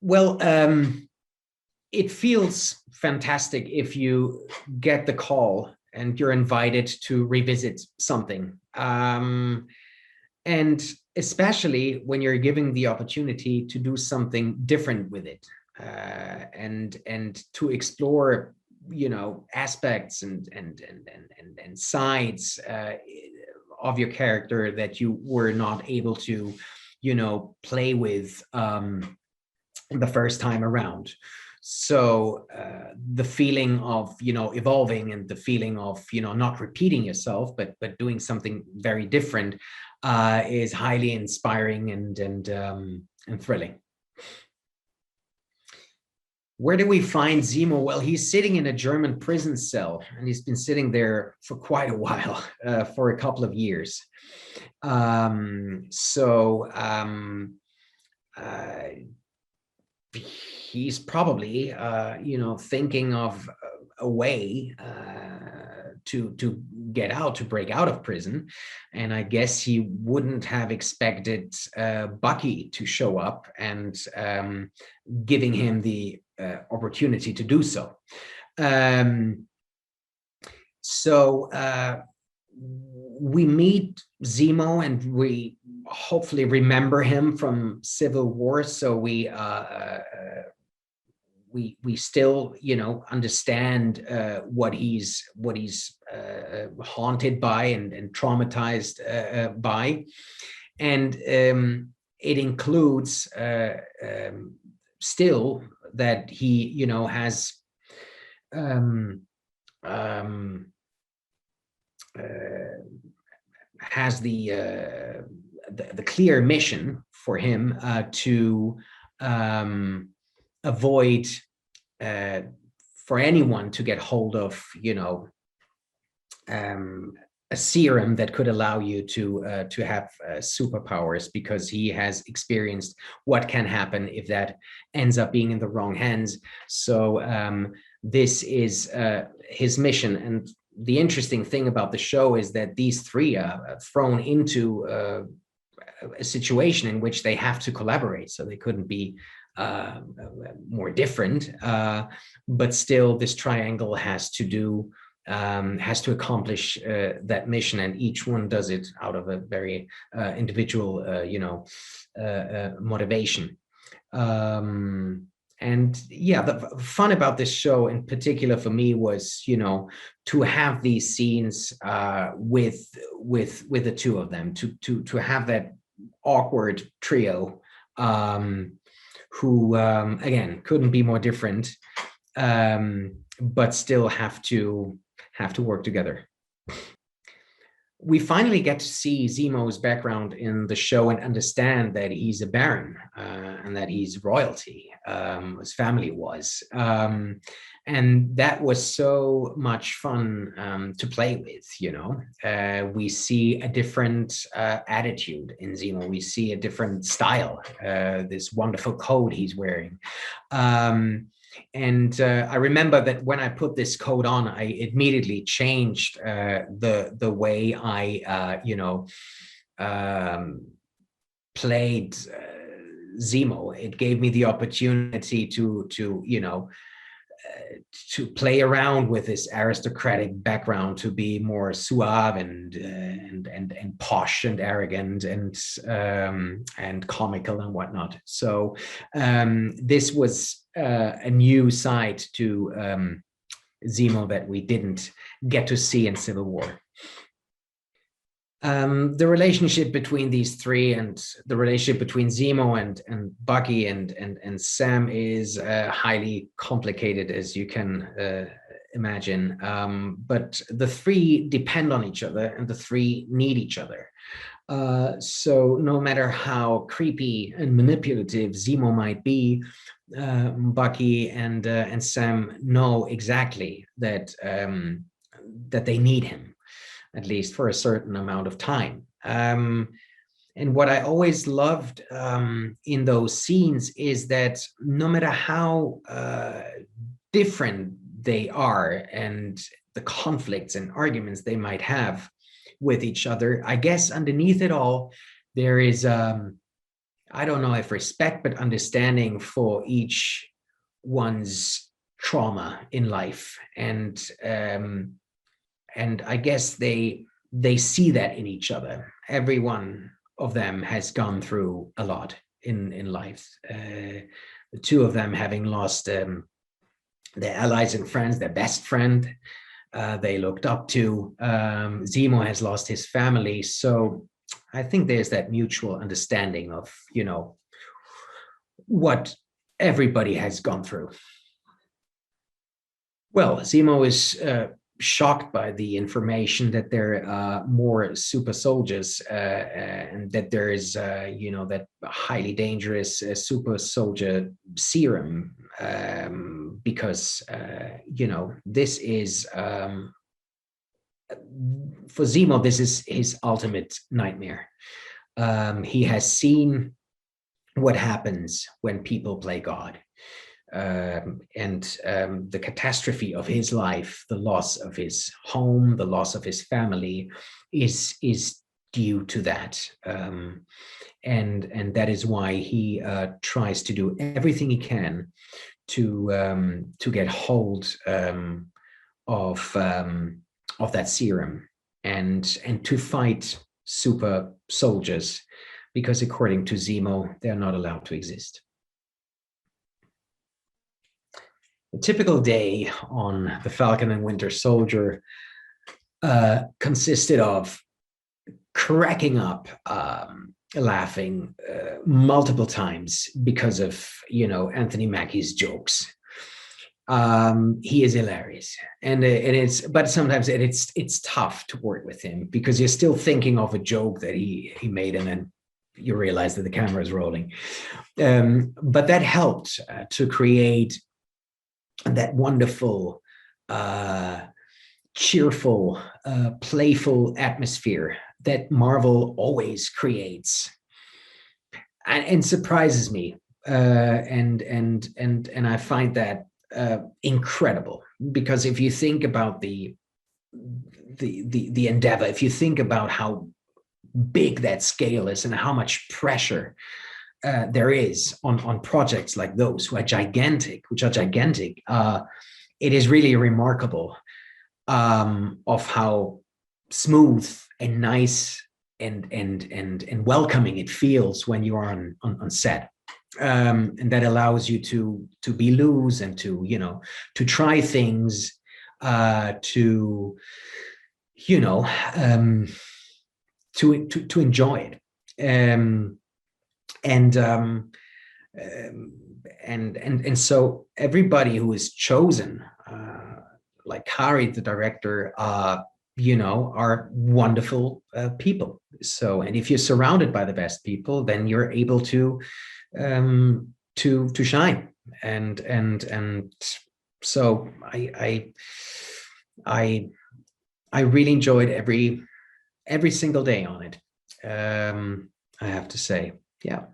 Well, it feels fantastic if you get the call and you're invited to revisit something. And especially when you're given the opportunity to do something different with it, and to explore, aspects and sides of your character that you were not able to, play with the first time around. So the feeling of evolving, and the feeling of not repeating yourself, but doing something very different, is highly inspiring and thrilling. Where do we find Zemo? Well, he's sitting in a German prison cell, and he's been sitting there for quite a while, for a couple of years. He's probably, thinking of a way to get out, to break out of prison. And I guess he wouldn't have expected Bucky to show up and giving him the opportunity to do so. We meet Zemo, and we hopefully remember him from Civil War. So we still, understand what he's haunted by and traumatized by, and it includes still that he, has the clear mission for him to avoid for anyone to get hold of, a serum that could allow you to have superpowers, because he has experienced what can happen if that ends up being in the wrong hands. So this is his mission. And the interesting thing about the show is that these three are thrown into a situation in which they have to collaborate. So they couldn't be more different, but still this triangle has to accomplish that mission, and each one does it out of a very individual, motivation. And yeah, the fun about this show in particular for me was, to have these scenes with the two of them, to have that awkward trio, who again couldn't be more different, but still have to work together. We finally get to see Zemo's background in the show and understand that he's a baron, and that he's royalty. His family was. And that was so much fun to play with, We see a different attitude in Zemo. We see a different style, this wonderful coat he's wearing. And I remember that when I put this coat on, I immediately changed the way I, played Zemo. It gave me the opportunity to play around with this aristocratic background, to be more suave and posh and arrogant and comical and whatnot. So this was a new side to Zemo that we didn't get to see in Civil War. The relationship between these three, and the relationship between Zemo and Bucky and Sam, is highly complicated, as you can imagine. But the three depend on each other, and the three need each other. So no matter how creepy and manipulative Zemo might be, Bucky and Sam know exactly that that they need him, at least for a certain amount of time. And what I always loved in those scenes is that no matter how different they are, and the conflicts and arguments they might have with each other, I guess underneath it all, there is I don't know if respect, but understanding for each one's trauma in life. And I guess they see that in each other. Every one of them has gone through a lot in life. The two of them having lost their allies and friends, their best friend they looked up to. Zemo has lost his family. So I think there's that mutual understanding of, what everybody has gone through. Well, Zemo is shocked by the information that there are more super soldiers and that there is, that highly dangerous super soldier serum because, this is, for Zemo, this is his ultimate nightmare. He has seen what happens when people play God. And the catastrophe of his life, the loss of his home, the loss of his family, is due to that, and that is why he tries to do everything he can to get hold of that serum and to fight super soldiers, because according to Zemo, they're not allowed to exist. A typical day on the Falcon and Winter Soldier consisted of cracking up, laughing multiple times because of, Anthony Mackie's jokes. He is hilarious, but sometimes it's tough to work with him because you're still thinking of a joke that he made, and then you realize that the camera is rolling. But that helped to create that wonderful, cheerful, playful atmosphere that Marvel always creates, and surprises me, and I find that incredible, because if you think about the endeavor, if you think about how big that scale is and how much pressure there is on projects like those, which are gigantic, it is really remarkable of how smooth and nice and welcoming it feels when you are on set. And that allows you to be loose and to try things, to enjoy it. And so everybody who is chosen, like Kari, the director, are wonderful people. So, and if you're surrounded by the best people, then you're able to shine. And so I really enjoyed every single day on it. I have to say, yeah.